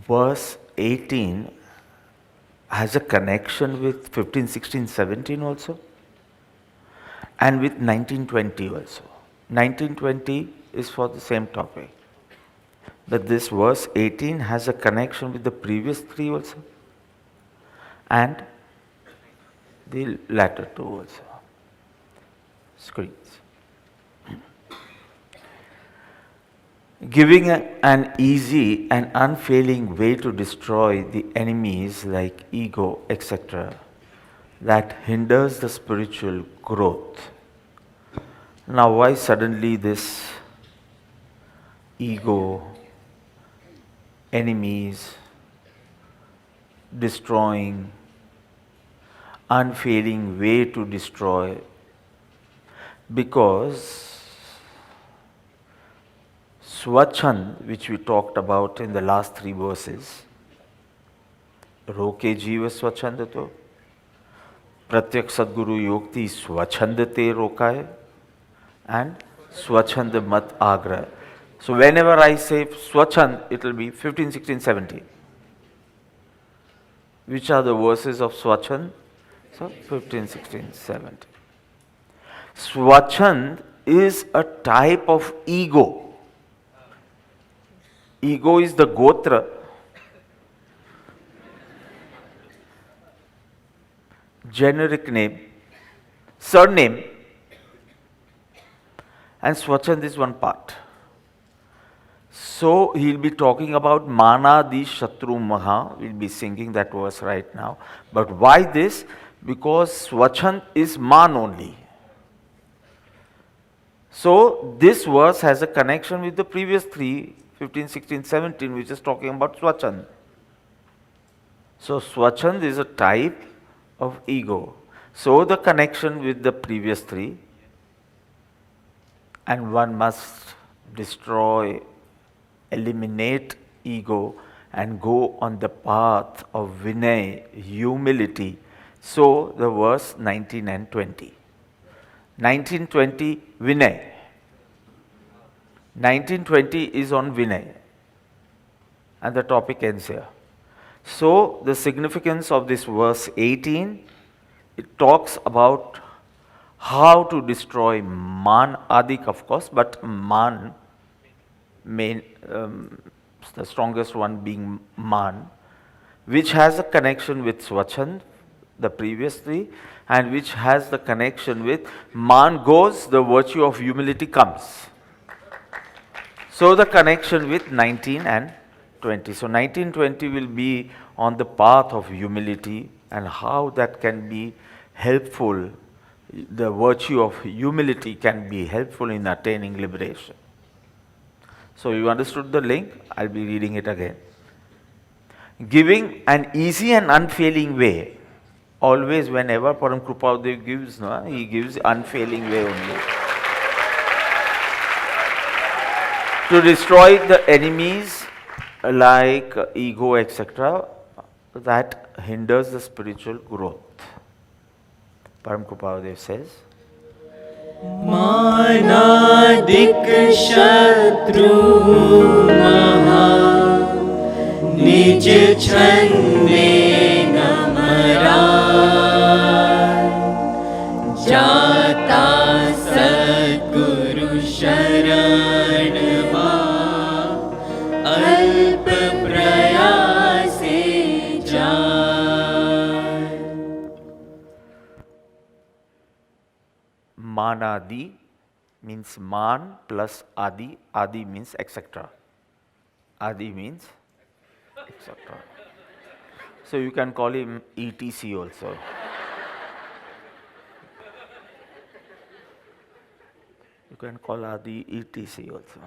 verse 18 has a connection with 15, 16, 17 also, and with 1920 also. 1920 is for the same topic. But this verse 18 has a connection with the previous three also, and the latter two also. Screens. Giving an easy and unfailing way to destroy the enemies like ego, etc., that hinders the spiritual growth. Now, why suddenly this ego, enemies, destroying, unfailing way to destroy? Because Swachand, which we talked about in the last three verses, रोके जीव स्वच्छंद तो प्रत्यक्ष सदगुरु योक्ति स्वच्छंद ते रोकाए and swachand mat agra. So whenever I say swachand, it will be 15, 16, 17. Which are the verses of swachand? So 15, 16, 17. Swachand is a type of ego. Ego is the gotra. Generic name, surname, and Swachand is one part. So he'll be talking about Mana di Shatru Maha. We'll be singing that verse right now. But why this? Because Swachand is Man only. So this verse has a connection with the previous three, 15, 16, 17, which is talking about Swachand. So Swachand is a type of ego. So the connection with the previous three, and one must destroy, eliminate ego and go on the path of Vinay, humility. So the verse 19 and 20. 1920 Vinay. 1920 is on Vinay. And the topic ends here. So the significance of this verse 18, it talks about how to destroy Man, Adik of course, but Man, main, the strongest one being Man, which has a connection with Swachand, the previous three, and which has the connection with Man goes, the virtue of humility comes. So the connection with 19 and 20. So 1920 will be on the path of humility and how that can be helpful. The virtue of humility can be helpful in attaining liberation. So you understood the link? I'll be reading it again. Giving an easy and unfailing way. Always, whenever Param Krupadev gives, no, he gives unfailing way only. To destroy the enemies like ego, etc., that hinders the spiritual growth. Param Krupadev says, मानादिक शत्रु महा निज छन्ने न मराय जाता सद्गुरु शरण मां अल्प प्रयासे जाय. Manadi means Man plus Adi. Adi means etc. Adi means etc. So you can call him ETC also. You can call Adi ETC also.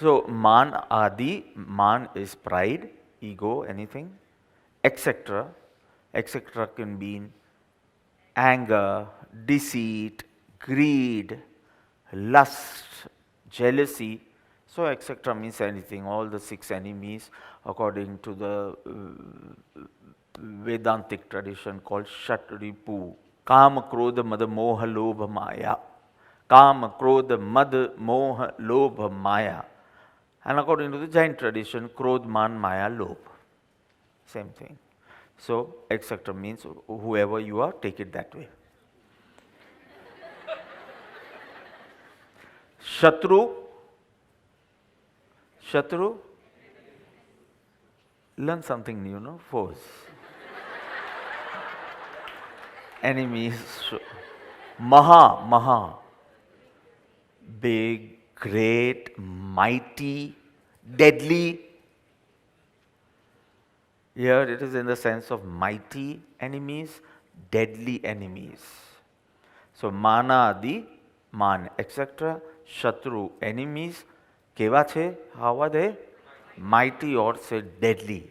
So Man, Adi, Man is pride, ego, anything, etc. Etc. can mean anger, deceit, greed, lust, jealousy. So etc. means anything, all the six enemies according to the Vedantic tradition called Shatripu. Kama, Krodha, Mada, Moha, Lobha, Maya. Kama, Krodha, Mada, Moha, Lobha, Maya. And according to the Jain tradition, Krodh, Man, Maya, Lobh. Same thing. So, etc. means whoever you are, take it that way. Shatru. Shatru. Learn something new, no? Foes. Enemies. Maha. Maha. Big, great, mighty, deadly. Here it is in the sense of mighty enemies, deadly enemies. So mana adi, man, etc. Shatru, enemies. Keva che? How are they? Mighty or say deadly.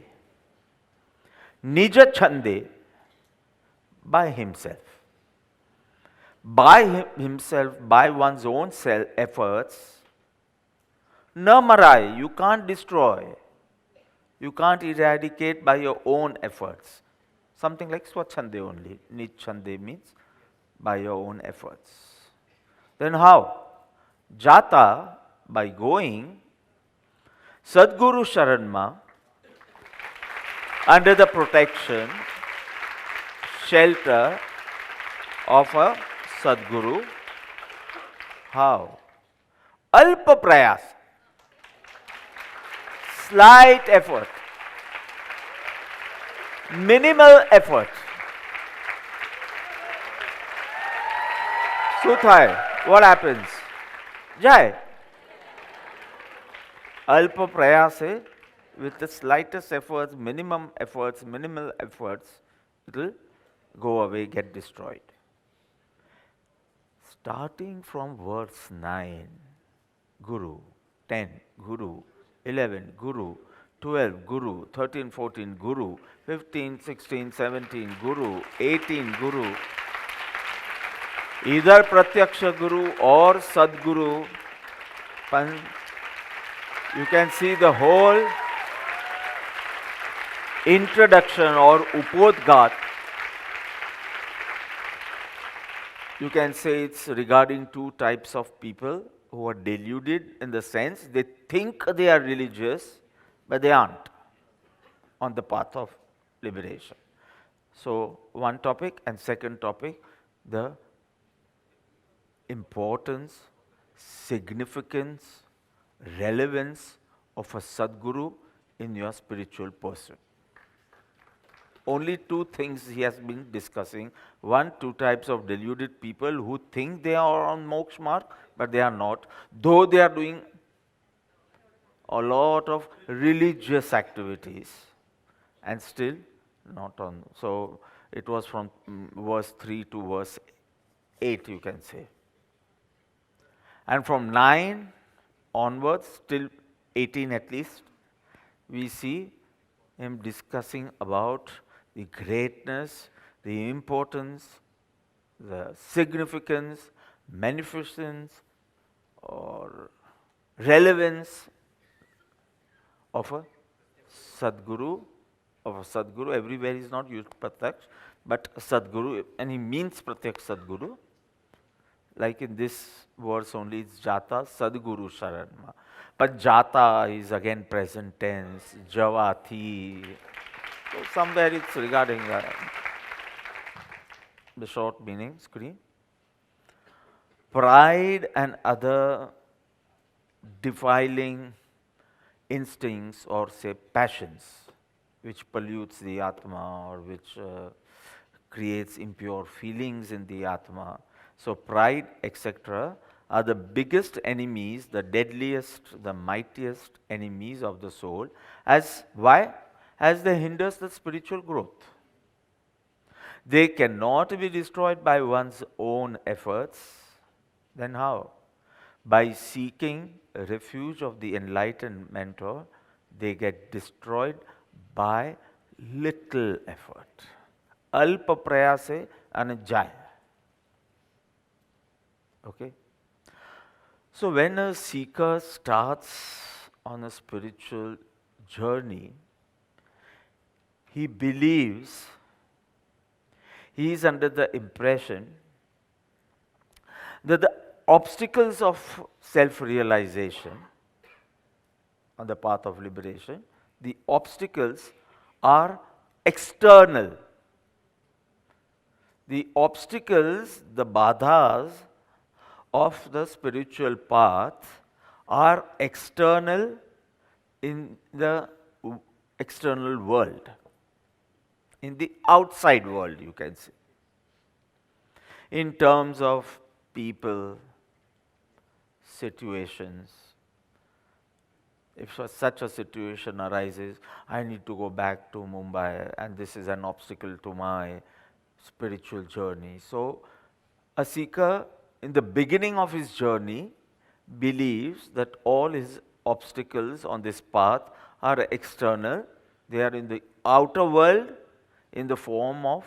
Nija chande, by himself. By himself, by one's own self efforts. Na marai, you can't destroy. You can't eradicate by your own efforts. Something like Swachande only. Nichande means by your own efforts. Then how? Jata, by going, Sadguru Sharanma, under the protection, shelter of a Sadguru. How? Alpa prayas. Slight effort. Minimal effort. Suthai, what happens? Jai. Alpa prayase, with the slightest efforts, minimal efforts, minimal efforts, it will go away, get destroyed. Starting from verse 9, Guru, 10, Guru, 11, Guru, 12, Guru, 13, 14, Guru, 15, 16, 17, Guru, 18, Guru. Either Pratyaksha Guru or Sadguru. You can see the whole introduction or Upodgat. You can say it's regarding two types of people who are deluded in the sense they think they are religious, but they aren't on the path of liberation. So, one topic, and second topic, the importance, significance, relevance of a Sadguru in your spiritual pursuit. Only two things he has been discussing. One, two types of deluded people who think they are on moksha mark, but they are not, though they are doing a lot of religious activities and still not on. So it was from verse 3 to verse 8, you can say. And from 9 onwards till 18 at least, we see him discussing about the greatness, the importance, the significance, magnificence, or relevance of a Sadguru. Everywhere is not used Pratyaksh, but Sadguru, and he means Pratyaksh Sadguru. Like in this verse only, it's Jata Sadguru Sharanma. But Jata is again present tense, Javati. So somewhere it's regarding the short meaning, screen. Pride and other defiling instincts or say passions which pollutes the Atma or which creates impure feelings in the Atma. So pride, etc. are the biggest enemies, the deadliest, the mightiest enemies of the soul. As why? As they hinders the spiritual growth. They cannot be destroyed by one's own efforts. Then how? By seeking refuge of the enlightened mentor, they get destroyed by little effort. Alpa prayase anajaya. Okay? So when a seeker starts on a spiritual journey, he believes, he is under the impression that the obstacles of self-realization on the path of liberation. The obstacles are external. The obstacles, the badhas of the spiritual path are external in the external world, in the outside world, you can say, in terms of people, situations. If such a situation arises, I need to go back to Mumbai, and this is an obstacle to my spiritual journey. So, a seeker in the beginning of his journey believes that all his obstacles on this path are external, they are in the outer world in the form of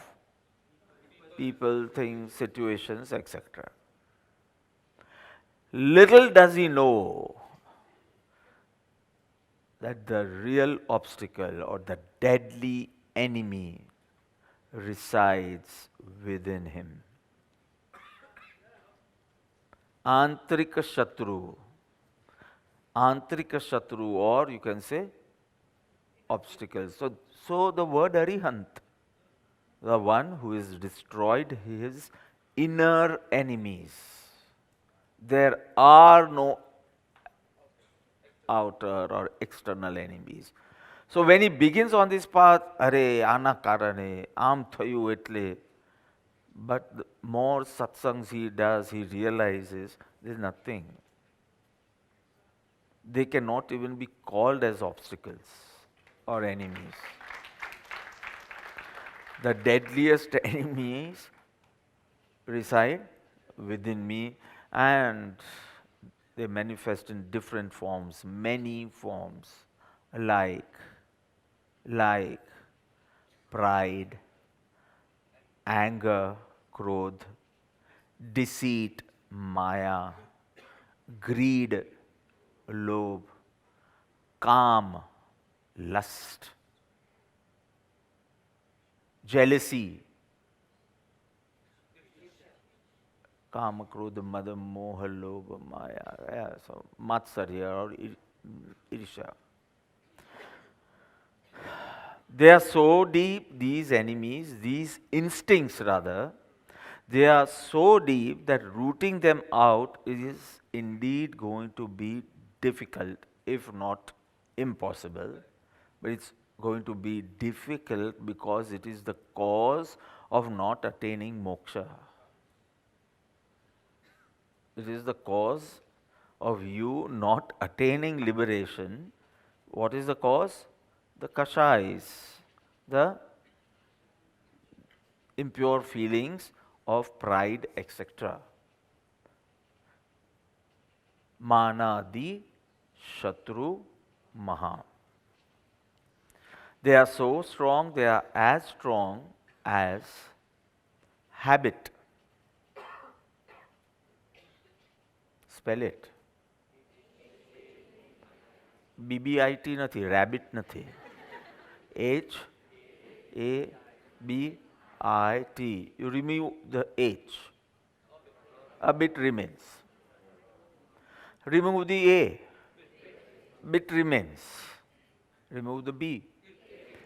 people, things, situations, etc. Little does he know that the real obstacle or the deadly enemy resides within him. Antrika Shatru. Antrika Shatru, or you can say obstacles. So the word Arihant, the one who has destroyed his inner enemies. There are no outer or external enemies. So when he begins on this path, Are, ana karane, am thayu etle. But the more satsangs he does, he realizes there is nothing. They cannot even be called as obstacles or enemies. The deadliest enemies reside within me, and they manifest in different forms, many forms, like pride, anger, krodh, deceit, maya, greed, lobh, काम, lust, jealousy, काम, क्रोध, मद, मोह, लोभ, maya, yeah, so matsarya or irsha. They are so deep, these enemies, these instincts rather, they are so deep that rooting them out is indeed going to be difficult, if not impossible. But it's going to be difficult because it is the cause of not attaining moksha. It is the cause of you not attaining liberation. What is the cause? The kashais, the impure feelings of pride, etc. Manadi Shatru Maha. They are so strong, they are as strong as habit. Spell it. BBIT નથી, rabbit નથી. HABIT. You remove the H. A bit remains. Remove the A. Bit remains. Remove the B.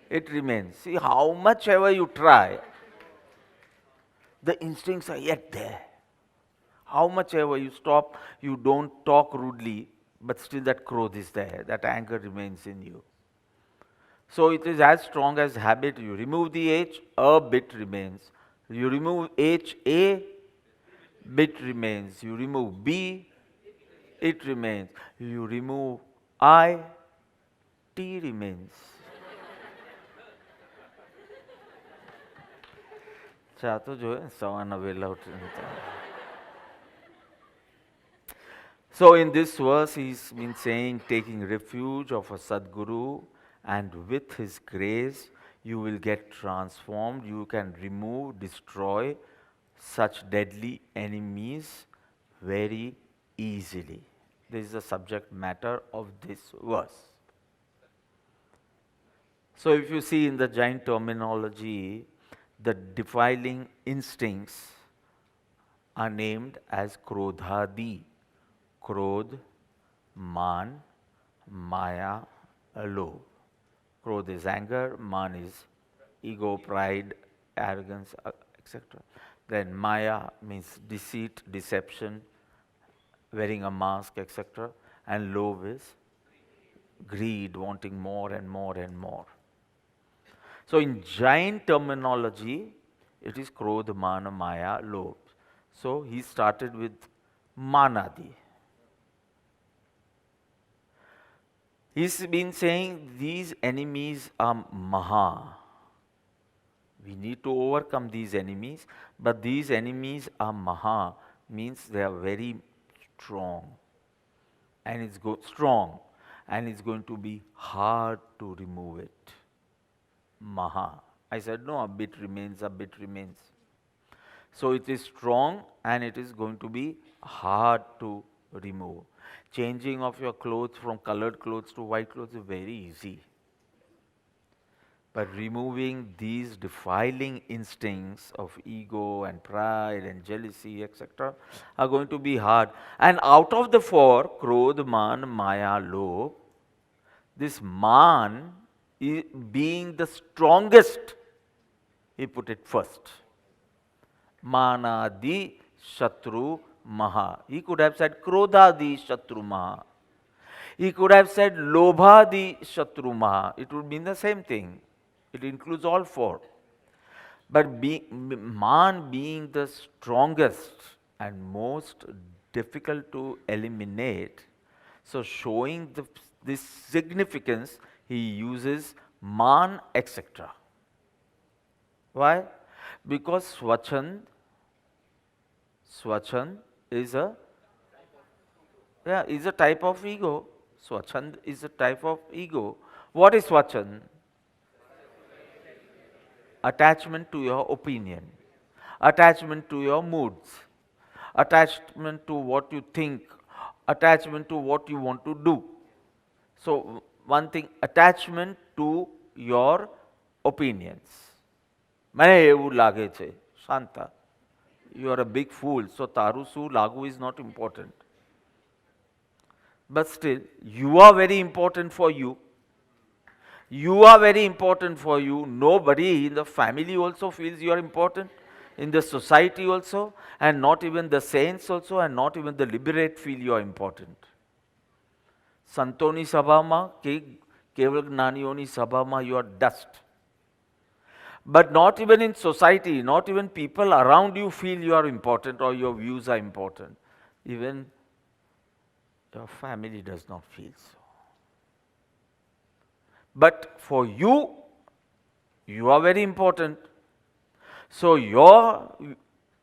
It remains. See, how much ever you try, the instincts are yet there. How much ever you stop, you don't talk rudely, but still that krodh is there, that anger remains in you. So it is as strong as habit. You remove the H, a bit remains. You remove H, A, bit remains. You remove B, it remains. You remove I, T remains. ચા તો જોઈએ સવારના વહેલા ઉઠીને. So in this verse he's been saying, taking refuge of a Sadguru, and with his grace you will get transformed. You can remove, destroy such deadly enemies very easily. This is the subject matter of this verse. So if you see in the Jain terminology, the defiling instincts are named as krodhadi. Krodh, man, Maya, Lobh. Krodh is anger, Man is ego, pride, arrogance, etc. Then Maya means deceit, deception, wearing a mask, etc. And Lobh is greed, wanting more and more and more. So in Jain terminology, it is Krodh, Mana, Maya, Lobh. So he started with Manadi. He's been saying these enemies are Maha. We need to overcome these enemies, but these enemies are Maha, means they are very strong. And it's strong, and it's going to be hard to remove it. Maha. I said, no, a bit remains, a bit remains. So it is strong and it is going to be hard to remove. Changing of your clothes from colored clothes to white clothes is very easy. But removing these defiling instincts of ego and pride and jealousy, etc., are going to be hard. And out of the four, Krodh, Man, Maya, Lobh, this Man being the strongest, he put it first. Manadi Shatru Maha. He could have said Krodhadi Shatru Maha. He could have said Lobhadi Shatru Maha. It would mean the same thing. It includes all four. But Man being the strongest and most difficult to eliminate, so showing this significance, he uses Man, etc. Why? Because Swachand is a type of ego. Swachand is a type of ego. What is Swachand? Attachment to your opinion, attachment to your moods, attachment to what you think, attachment to what you want to do. So one thing, attachment to your opinions. મને એવું લાગે છે, Shanta. You are a big fool, so તારું શું લાગવું is not important. But still, you are very important for you. You are very important for you. Nobody in the family also feels you are important. In the society also. And not even the saints also. And not even the liberate feel you are important. Santoni Sabhama, Keval Gnanioni Sabhama, you are dust. But not even in society, not even people around you feel you are important or your views are important. Even your family does not feel so. But for you, you are very important. So your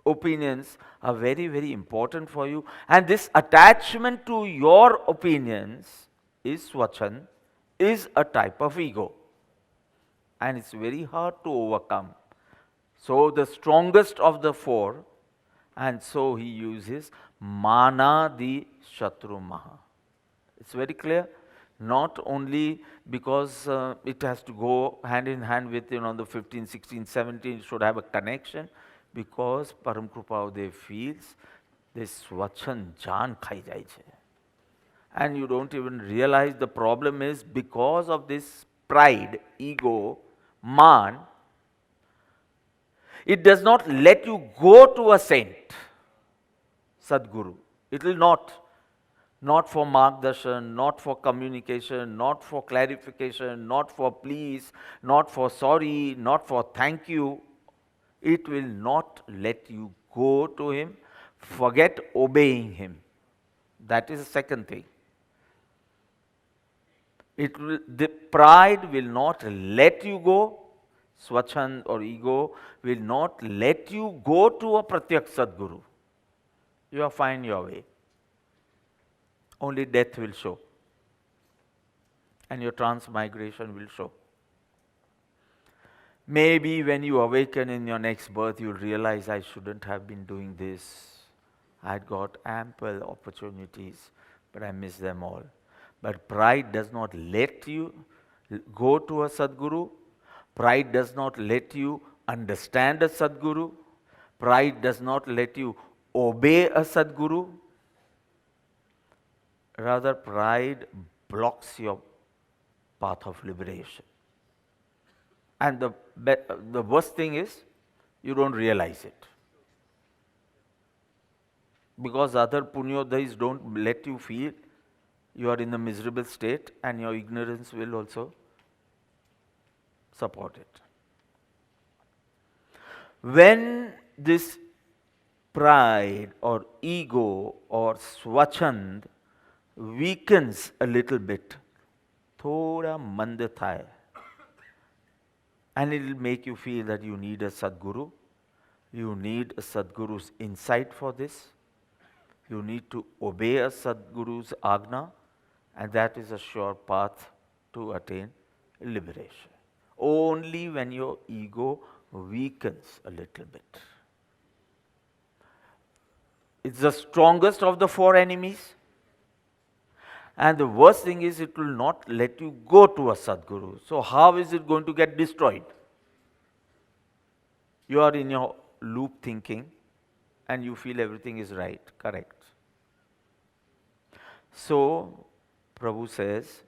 opinions are very, very important for you. And this attachment to your opinions is Swachand, is a type of ego. And it's very hard to overcome. So the strongest of the four, and so he uses Mana the Shatru Maha. It's very clear. Not only because it has to go hand in hand with the 15, 16, 17, it should have a connection, because Param Krupadev feels this Swachand jaan khai jai chhe. And you don't even realize the problem is because of this pride, ego, man, it does not let you go to a saint, Sadguru. It will not. Not for margdarshan, not for communication, not for clarification, not for please, not for sorry, not for thank you. It will not let you go to him. Forget obeying him. That is the second thing. The pride will not let you go. Swachand or ego will not let you go to a Pratyak Sadguru. You are fine your way. Only death will show. And your transmigration will show. Maybe when you awaken in your next birth, you'll realize I shouldn't have been doing this. I had got ample opportunities, but I missed them all. But pride does not let you go to a Sadguru. Pride does not let you understand a Sadguru. Pride does not let you obey a Sadguru. Rather, pride blocks your path of liberation. And the worst thing is, you don't realize it. Because other punyodhais don't let you feel you are in a miserable state, and your ignorance will also support it. When this pride or ego or swachand weakens a little bit, thoda mand thaya, and it will make you feel that you need a Sadguru, you need a Sadguru's insight for this, you need to obey a Sadguru's agna, and that is a sure path to attain liberation. Only when your ego weakens a little bit. It's the strongest of the four enemies. And the worst thing is, it will not let you go to a Sadguru. So how is it going to get destroyed? You are in your loop thinking and you feel everything is right, correct. So Prabhu says,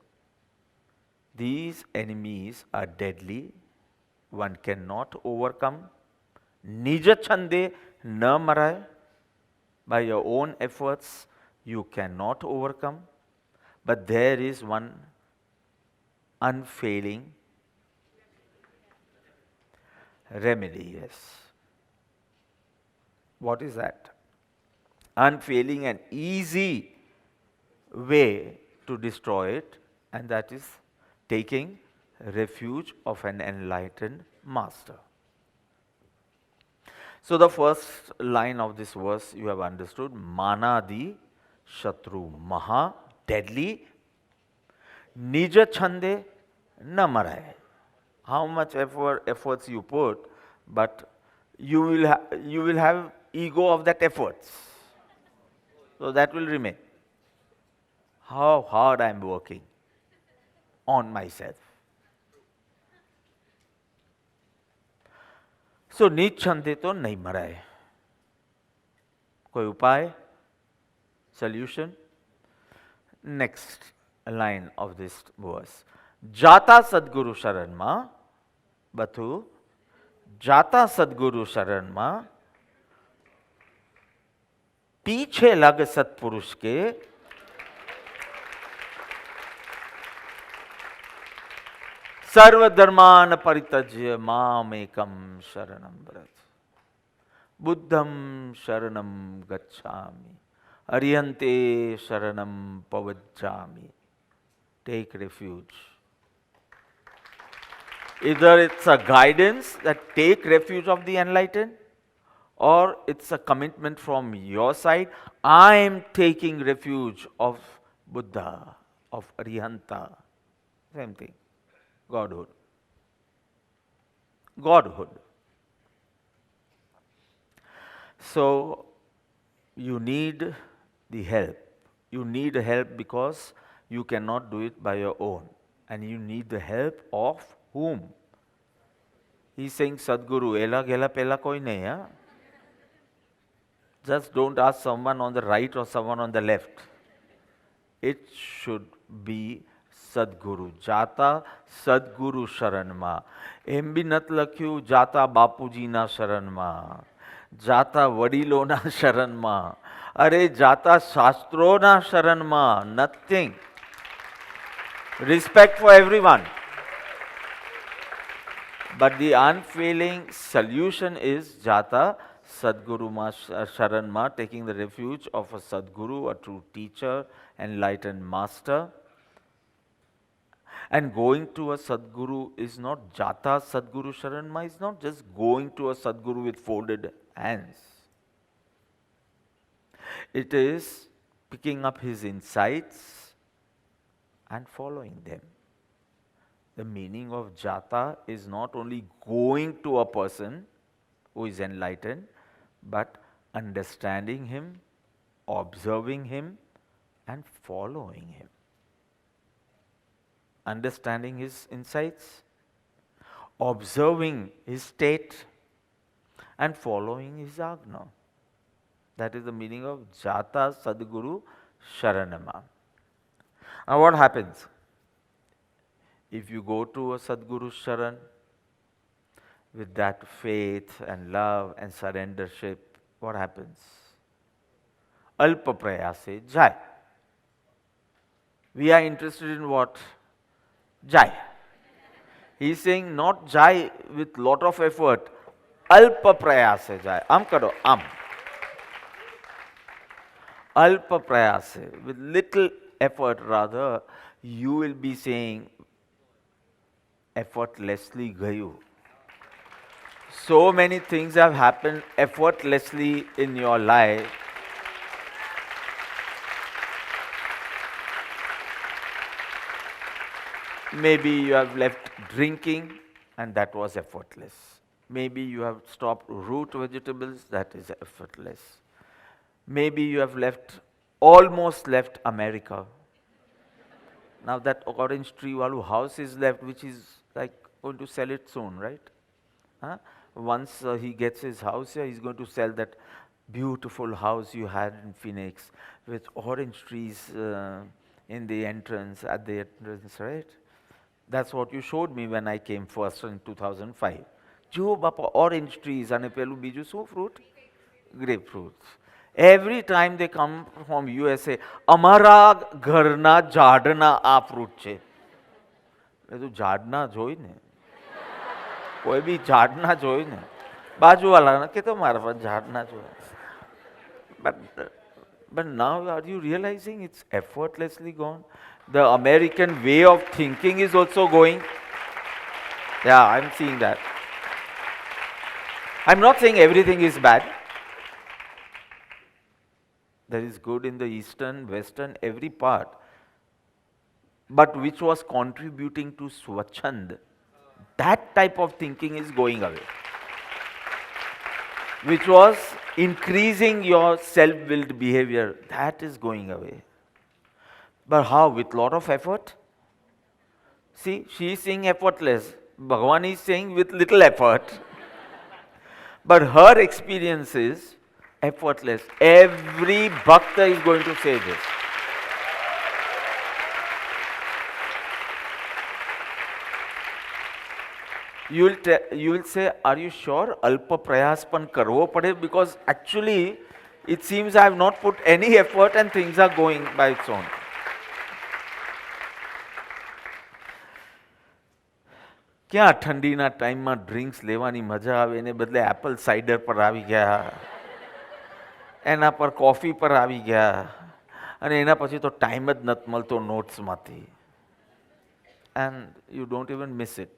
these enemies are deadly, one cannot overcome. Nija chande na maray, by your own efforts you cannot overcome. But there is one unfailing remedy, yes. What is that? Unfailing and easy way to destroy it, and that is taking refuge of an enlightened master. So the first line of this verse you have understood, Manadi Shatru Maha, deadly, Nija Chande na maray. How much efforts you put, but you will have ego of that efforts. So that will remain. How hard I am working on myself. So नीच छंदे तो नहीं मराए. कोई उपाय? Solution? Next line of this verse. Jata Sadguru Sharanma, Bathu, Jata Sadguru Sharanma, पीछे लग सत्पुरुष के, सर्वधर्मान परित्यज्य मामेकम शरणम व्रज, बुद्धम शरणम गच्छामि, अरिहन्ते शरणम पवज्जामि. Take refuge. Either it's a guidance that take refuge of the enlightened, or it's a commitment from your side. I am taking refuge of Buddha, of Arihanta. Same thing. Godhood. Godhood. So you need the help. You need help because you cannot do it by your own. And you need the help of whom? He's saying, Sadguru, ela gela pela koi nahi, ha? Just don't ask someone on the right or someone on the left. It should be Sadguru. Jata Sadguru Sharanma. એમ બી નત લખ્યું જાતા બાપુજીના શરણમાં, જાતા વડીલોના શરણમાં, અરે જાતા શાસ્ત્રોના શરણમાં. Nothing. Respect for everyone. But the unfailing solution is Jata Sadguru Sharanma, taking the refuge of a Sadguru, a true teacher, enlightened master. And going to a Sadguru is not Jata Sadguru Sharanma, is not just going to a Sadguru with folded hands. It is picking up his insights and following them. The meaning of Jata is not only going to a person who is enlightened, but understanding him, observing him, and following him. Understanding his insights, observing his state, and following his agna. That is the meaning of Jata Sadguru Sharanama. Now what happens? If you go to a Sadguru Sharan with that faith and love and surrendership, what happens? Alpa prayase jai. We are interested in what? Jai. He is saying not jai with lot of effort. Alpa prayase jai. Karo, Alpa prayase. With little effort rather, you will be saying effortlessly gayu. So many things have happened effortlessly in your life. Maybe you have left drinking and that was effortless. Maybe you have stopped root vegetables, that is effortless. Maybe you have almost left America. Now that orange tree walu house is left, which is like going to sell it soon, right? Huh? Once he gets his house here, he's going to sell that beautiful house you had in Phoenix with orange trees in the entrance, at the entrance, right? That's what you showed me when I came first in 2005. Jo bapa orange trees and pelu biju su fruit? Grapefruits. Every time they come from USA, amara gharna jadna a fruit che. મેં તો ઝાડના જોઈ ને કોઈ બી ઝાડના જોઈ ને બાજુવાળાને કે તો મારા પર ઝાડના જોઈ but now are you realizing it's effortlessly gone? The American way of thinking is also going. Yeah, I'm seeing that. I'm not saying everything is bad. There is good in the eastern, western, every part. But which was contributing to Swachhand, that type of thinking is going away. Which was increasing your self-willed behavior, that is going away. But how? With lot of effort? See, she is saying effortless. Bhagavan is saying with little effort. But her experience is effortless. Every bhakta is going to say this. You will say, are you sure? Alpa prayas pan karvo pade? Because actually, it seems I have not put any effort and things are going by its own. ક્યાં ઠંડીના ટાઈમમાં drinks લેવાની મજા આવે એને બદલે Apple cider પર આવી ગયા, એના પર કોફી પર આવી ગયા અને એના પછી તો ટાઈમ જ નથી મળતો નોટ્સમાંથી. And you don't even miss it.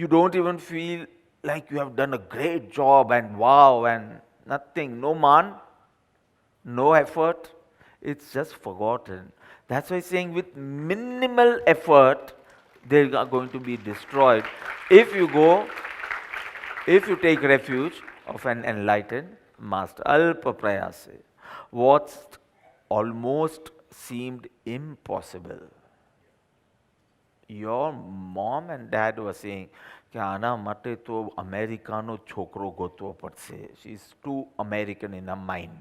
You don't even feel like you have done a great job and wow and nothing. No man, no effort. It's just forgotten. That's why saying with minimal effort, they are going to be destroyed. If you take refuge of an enlightened master. Alpa prayase. What almost seemed impossible. Your mom and dad were saying કે આના માટે તો અમેરિકાનો છોકરો ગોતવો પડશે. She is too American in her mind.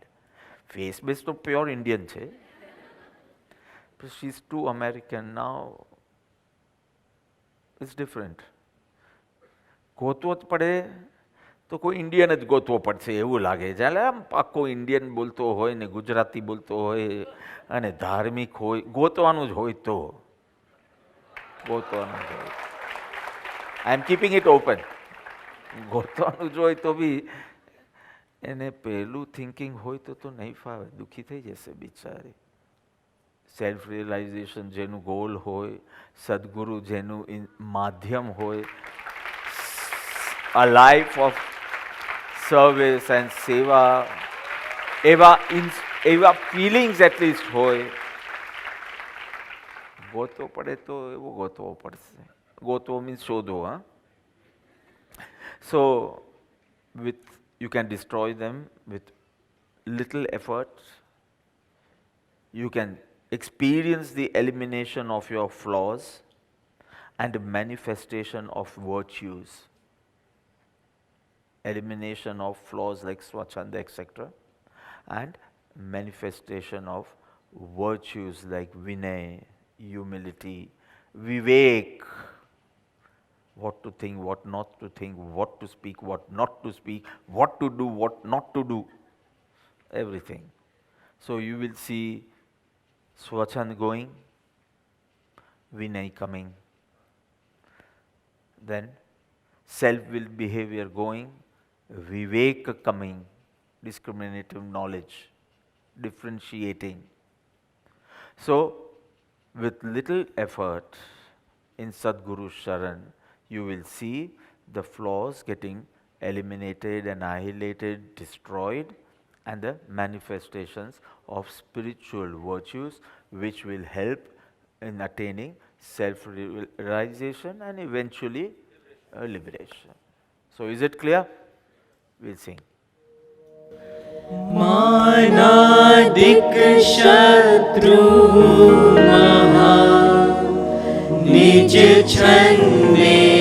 Face base તો pure Indian છે. But she is too American now. It's different. ગોતવો જ પડે તો કોઈ ઇન્ડિયન જ ગોતવો પડશે એવું લાગે. જ્યારે આમ પાક્કો ઇન્ડિયન બોલતો હોય ને ગુજરાતી બોલતો હોય અને ધાર્મિક હોય, ગોતવાનું જ હોય તો ગોતવાનું જ હોય. આઈ એમ કીપિંગ ઇટ ઓપન. ગોતવાનું જ હોય તો બી એને પહેલું થિંકિંગ હોય તો નહીં ફાવે, દુઃખી થઈ જશે બિચારી. સેલ્ફ રિયલાઇઝેશન જેનું ગોલ હોય, સદગુરુ જેનું માધ્યમ હોય, a life of service and seva, એવા feelings at least હોય. ગોતવો પડે તો એવો ગોતવો પડશે. ગોતવો means શોધો. So you can destroy them with little effort. You can experience the elimination of your flaws and manifestation of virtues. Elimination of flaws like Swachhanda, etc. and manifestation of virtues like Vinay, humility, Vivek, what to think, what not to think, what to speak, what not to speak, what to do, what not to do, everything. So you will see Swachan going, Vinay coming, then self-will behavior going, Vivek coming, discriminative knowledge, differentiating. So, with little effort in Sadguru Sharan, you will see the flaws getting eliminated, annihilated, destroyed, and the manifestations of spiritual virtues which will help in attaining self realization and eventually liberation. So, is it clear? We'll sing. मानादिक शत्रु महा निज छंदे